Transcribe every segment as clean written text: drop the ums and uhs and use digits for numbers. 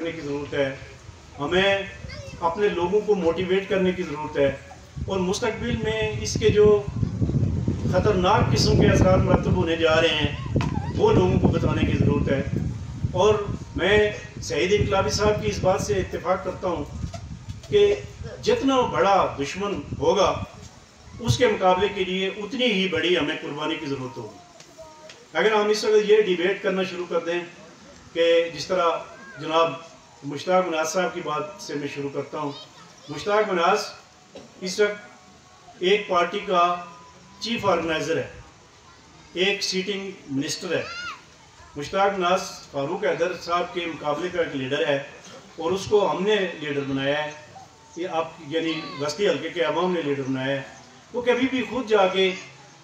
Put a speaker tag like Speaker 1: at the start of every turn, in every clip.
Speaker 1: करने की ज़रूरत है, हमें अपने लोगों को मोटिवेट करने की ज़रूरत है और मुस्तकबिल में इसके जो ख़तरनाक किस्म के असरार मरतब होने जा रहे हैं वो लोगों को बताने की ज़रूरत है। और मैं सईद इनकलाबी साहब की इस बात से इत्तेफाक करता हूँ कि जितना बड़ा दुश्मन होगा उसके मुकाबले के लिए उतनी ही बड़ी हमें कुर्बानी की ज़रूरत होगी। अगर हम इस वक्त ये डिबेट करना शुरू कर दें कि जिस तरह जनाब मुश्ताक मनाज साहब की बात से मैं शुरू करता हूँ। मुश्ताक मनाज इस वक्त एक पार्टी का चीफ ऑर्गेनाइज़र है, एक सीटिंग मिनिस्टर है। मुश्ताक मनाज फारूक हैदर साहब के मुकाबले का एक लीडर है और उसको हमने लीडर बनाया है, ये आप यानी बस्ती हल्के के अवाम ने लीडर बनाया है। वो कभी भी खुद जाके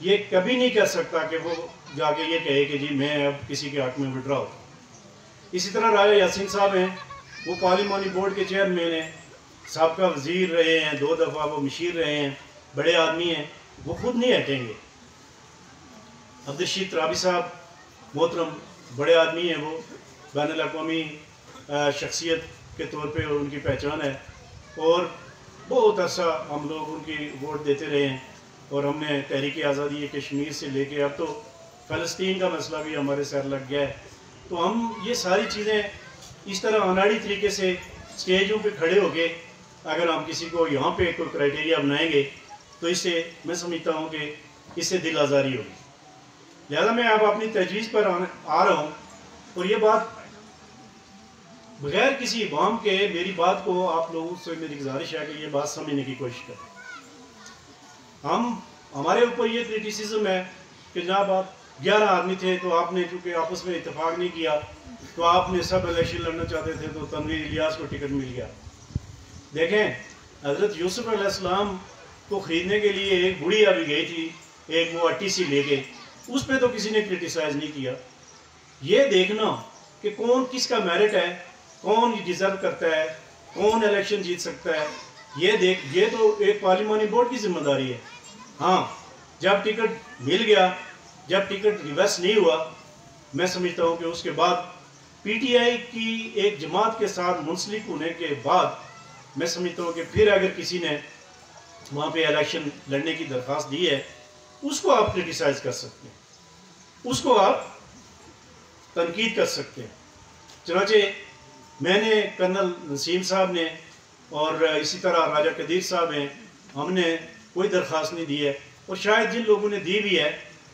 Speaker 1: ये कभी नहीं कर सकता कि वो जाके ये कहे कि जी मैं अब किसी के हक में विड्रॉ हूँ। इसी तरह राजा यासीन साहब हैं, वो पार्लिमानी बोर्ड के चेयरमैन हैं, साबका वज़ीर रहे हैं, 2 दफ़ा वो मशीर रहे हैं, बड़े आदमी हैं, वो खुद नहीं हटेंगे। अब्दुल तराबी साहब मोहतरम बड़े आदमी हैं, वो बैनुल अक़वामी शख्सियत के तौर पे उनकी पहचान है और बहुत अरसा हम लोग उनकी वोट देते रहे हैं और हमने तहरीक आज़ादी कश्मीर से लेके अब तो फ़लस्तीन का मसला भी हमारे सर लग गया है। तो हम ये सारी चीज़ें इस तरह अनाड़ी तरीके से स्टेजों पे खड़े होके अगर हम किसी को यहाँ पे कोई क्राइटेरिया बनाएंगे तो इससे मैं समझता हूँ कि इससे दिल आज़ारी होगी। लिहाजा मैं अब अपनी तजवीज़ पर आ रहा हूँ और ये बात बगैर किसी इबाम के मेरी बात को आप लोगों से मेरी गुजारिश है कि ये बात समझने की कोशिश करें। हमारे ऊपर ये क्रिटिसिज्म है कि जनाब आप 11 आदमी थे तो आपने चूँकि आपस में इत्तेफाक नहीं किया तो आपने सब इलेक्शन लड़ना चाहते थे तो तनवीर इलियास को टिकट मिल गया। देखें, हज़रत यूसुफ अलैहिस्सलाम को ख़रीदने के लिए एक बुढ़िया भी गई थी, एक वो अट्टी सी लेके, उस पर तो किसी ने क्रिटिसाइज़ नहीं किया। ये देखना कि कौन किसका मेरिट है, कौन डिज़र्व करता है, कौन इलेक्शन जीत सकता है, ये तो एक पार्लिमानी बोर्ड की जिम्मेदारी है। हाँ, जब टिकट मिल गया, जब टिकट रिवर्स नहीं हुआ, मैं समझता हूँ कि उसके बाद पीटीआई की एक जमात के साथ मुंसलिक होने के बाद मैं समझता हूँ कि फिर अगर किसी ने वहाँ पे इलेक्शन लड़ने की दरख्वास्त दी है उसको आप क्रिटिसाइज़ कर सकते हैं, उसको आप तनकीद कर सकते हैं। चनाचे मैंने, कर्नल नसीम साहब ने और इसी तरह राजा कदीर साहब हैं, हमने कोई दरख्वास्त नहीं दी है और शायद जिन लोगों ने दी भी है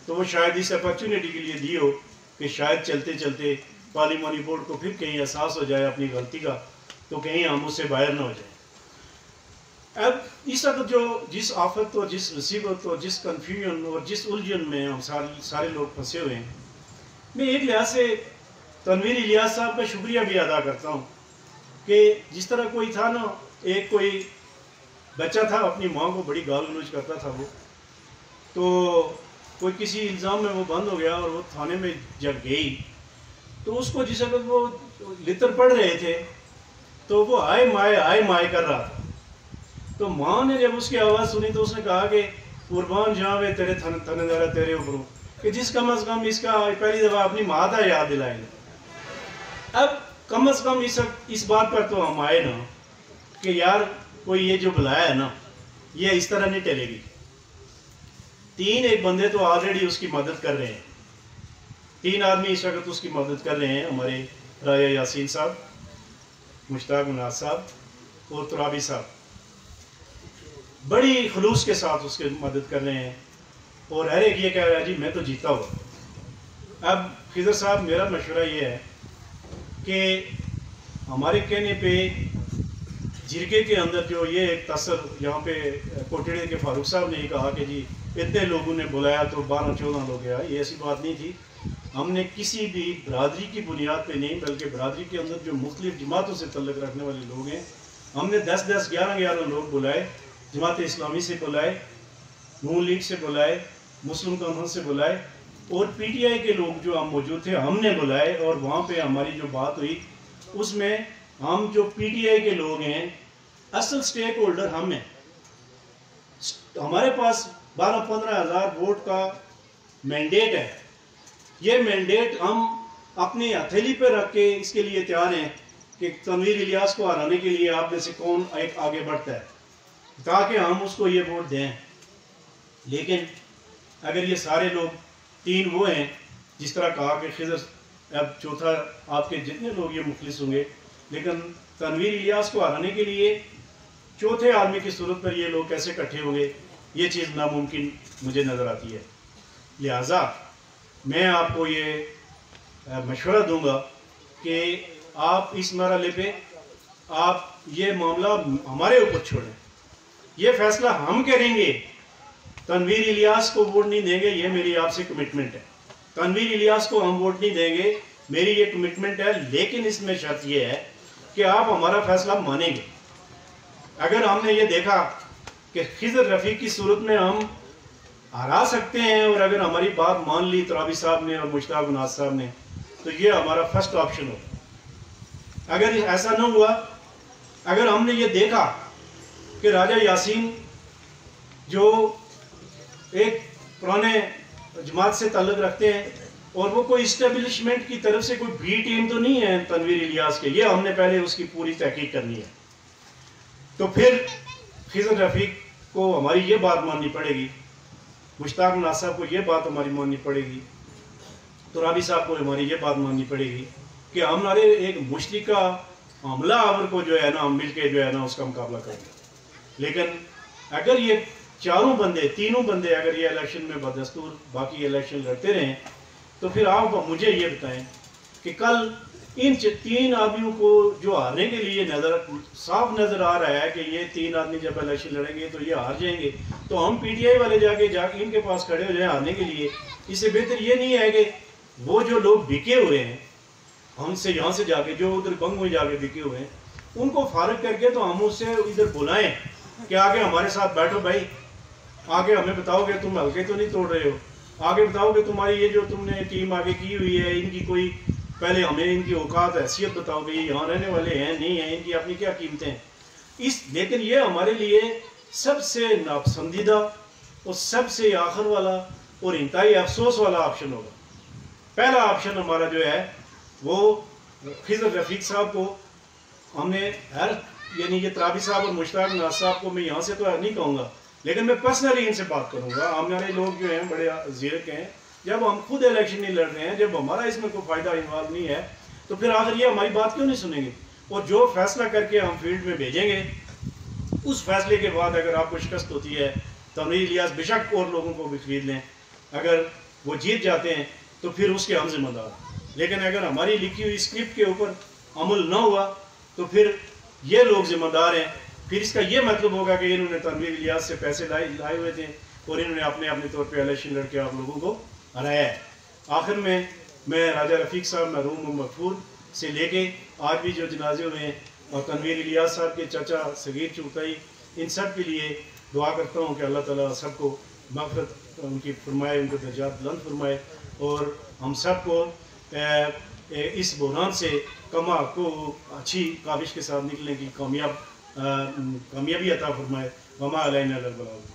Speaker 1: तो वो शायद इस अपॉर्चुनिटी के लिए दी हो कि शायद चलते चलते पार्लिमानी बोर्ड को फिर कहीं एहसास हो जाए अपनी गलती का, तो कहीं हम उससे बाहर ना हो जाए। अब इस वक्त जो जिस आफत और जिस मुसीबत और जिस कन्फ्यूजन और जिस उलझन में हम सारे लोग फंसे हुए हैं, मैं एक लिहाज से तनवीर इलियास साहब का शुक्रिया भी अदा करता हूँ कि जिस तरह कोई था ना, एक कोई बच्चा था अपनी माँ को बड़ी गाल गलौज करता था, वो तो कोई किसी इल्ज़ाम में वो बंद हो गया और वो थाने में जब गई तो उसको जिस वक्त वो लितर पढ़ रहे थे तो वो आए माए कर रहा था। तो माँ ने जब उसकी आवाज़ सुनी तो उसने कहा कि कुर्बान जावे तेरे थनेदारा तेरे ऊपर, कि जिस कम अज़ कम इसका पहली दफ़ा अपनी माँ का याद दिलाएंगे। अब कम अज़ कम इस बात पर तो हम आए ना कि यार कोई ये जो बुलाया है ना, ये इस तरह नहीं टलेगी। 3 बंदे तो ऑलरेडी उसकी मदद कर रहे हैं, 3 आदमी इस वक्त उसकी मदद कर रहे हैं, हमारे राजा यासीन साहब, मुश्ताक मनाज साहब और तराबी साहब बड़ी खलूस के साथ उसकी मदद कर रहे हैं और हर एक ये कह रहा है जी मैं तो जीता हुआ। अब खिज़र साहब, मेरा मशवरा ये है कि हमारे कहने पे जिरगे के अंदर जो ये एक तसर यहाँ पे कोटड़े के फारूक साहब ने ही कहा कि जी इतने लोगों ने बुलाया तो 12-14 लोग आए, ये ऐसी बात नहीं थी। हमने किसी भी बरादरी की बुनियाद पे नहीं, बल्कि बरादरी के अंदर जो मुख्तलिफ जमातों से तल्लुक़ रखने वाले लोग हैं, हमने 10-10, 11-11 लोग बुलाए। जमात इस्लामी से बुलाए, नून लीग से बुलाए, मुस्लिम कॉन्फ्रेंस से बुलाए और पीटीआई के लोग जो हम मौजूद थे हमने बुलाए और वहाँ पे हमारी जो बात हुई उसमें हम जो पीटीआई के लोग हैं असल स्टेक होल्डर हम हैं। हमारे पास 12-15 हज़ार वोट का मैंडेट है। ये मैंडेट हम अपनी हथेली पर रख के इसके लिए तैयार हैं कि तनवीर इलियास को हराने के लिए आप में से कौन एक आगे बढ़ता है ताकि हम उसको ये वोट दें। लेकिन अगर ये सारे लोग, तीन वो हैं जिस तरह कहा कि खिज़र, अब चौथा आपके जितने लोग ये मुखलिस होंगे, लेकिन तनवीर इलियास को हराने के लिए चौथे आदमी की सूरत पर ये लोग कैसे इकट्ठे होंगे, ये चीज़ नामुमकिन मुझे नज़र आती है। लिहाजा मैं आपको ये मशवरा दूंगा कि आप इस मरहले पे आप ये मामला हमारे ऊपर छोड़ें, ये फैसला हम करेंगे। तनवीर इलियास को वोट नहीं देंगे, ये मेरी आपसे कमिटमेंट है। तनवीर इलियास को हम वोट नहीं देंगे, मेरी ये कमिटमेंट है। लेकिन इसमें शर्त ये है कि आप हमारा फैसला मानेंगे। अगर हमने ये देखा कि खिज़र रफ़ीक की सूरत में हम हरा सकते हैं और अगर हमारी बात मान ली तराबी साहब ने और मुश्ताक नाज साहब ने, तो ये हमारा फर्स्ट ऑप्शन हो। अगर ऐसा न हुआ, अगर हमने ये देखा कि राजा यासीन जो एक पुराने जमात से ताल्लुक़ रखते हैं और वो कोई इस्टेब्लिशमेंट की तरफ से कोई बी टीम तो नहीं है तनवीर इलियास के, ये हमने पहले उसकी पूरी तहकीक करनी है। तो फिर खिज़र रफ़ीक को हमारी ये बात माननी पड़ेगी, मुश्ताक नाज साहब को ये बात हमारी माननी पड़ेगी, तराबी साहब को हमारी ये बात माननी पड़ेगी कि हमारे एक मुश्तरका हमला आवर को जो है ना, हम मिल के जो है ना उसका मुकाबला करेंगे। लेकिन अगर ये चारों बंदे, तीनों बंदे अगर ये इलेक्शन में बदस्तूर बाकी इलेक्शन लड़ते रहें, तो फिर आप मुझे ये बताएं कि कल इन तीन आदमियों को जो हारने के लिए साफ नज़र आ रहा है कि ये तीन आदमी जब इलेक्शन लड़ेंगे तो ये हार जाएंगे, तो हम PTI वाले जाके इनके पास खड़े हो जाए हारने के लिए। इससे बेहतर ये नहीं है कि वो जो लोग बिके हुए हैं हमसे, यहाँ से जाके जो उधर बंग में जाके बिके हुए हैं, उनको फारग करके तो हम उससे इधर बुलाएं कि आगे हमारे साथ बैठो भाई, आगे हमें बताओगे, तुम हल्के तो नहीं तोड़ रहे हो, आगे बताओगे तुम्हारी ये जो तुमने टीम आगे की हुई है, इनकी कोई पहले हमें इनकी औकात हैसियत बताओगे, ये यहाँ रहने वाले हैं नहीं हैं, इनकी अपनी क्या कीमतें हैं। लेकिन ये हमारे लिए सबसे नापसंदीदा और सबसे आखिर वाला और इंतहाई अफसोस वाला ऑप्शन होगा। पहला ऑप्शन हमारा जो है वो खिज़र रफ़ीक साहब को हमने यानी ये तराबी साहब और मुश्ताक नाज साहब को मैं यहाँ से तो नहीं कहूँगा, लेकिन मैं पर्सनली इनसे बात करूँगा। हमारे लोग जो हैं बड़े ज़ीरक हैं, जब हम खुद इलेक्शन नहीं लड़ रहे हैं, जब हमारा इसमें कोई फ़ायदा इन्वॉल्व नहीं है, तो फिर आखिर ये हमारी बात क्यों नहीं सुनेंगे। और जो फैसला करके हम फील्ड में भेजेंगे, उस फैसले के बाद अगर आपको शिकस्त होती है, तनवीर इलियास बेशक और लोगों को भी खरीद लें, अगर वो जीत जाते हैं तो फिर उसके हम जिम्मेदार। लेकिन अगर हमारी लिखी हुई स्क्रिप्ट के ऊपर अमल न हुआ तो फिर ये लोग जिम्मेदार हैं। फिर इसका ये मतलब होगा कि इन्होंने तनवीर इलियास से पैसे लाए हुए थे और इन्होंने अपने तौर पे इलेक्शन लड़के आप लोगों को हराया है। आखिर में मैं राजा रफ़ीक साहब मरहूम मगफूर से लेके आज भी जो जनाजे हुए हैं और तनवीर इलियास साहब के चाचा सगीर चुगताई, इन सब के लिए दुआ करता हूँ कि अल्लाह ताला सबको मग़फ़िरत उनकी फरमाए, उनके दर्जात बुलंद फरमाए और हम सब को इस बुहरान से कमा को अच्छी काविश के साथ निकलने की कामयाबी अता फरमाए। वमा अलैना इल्लल बलाग।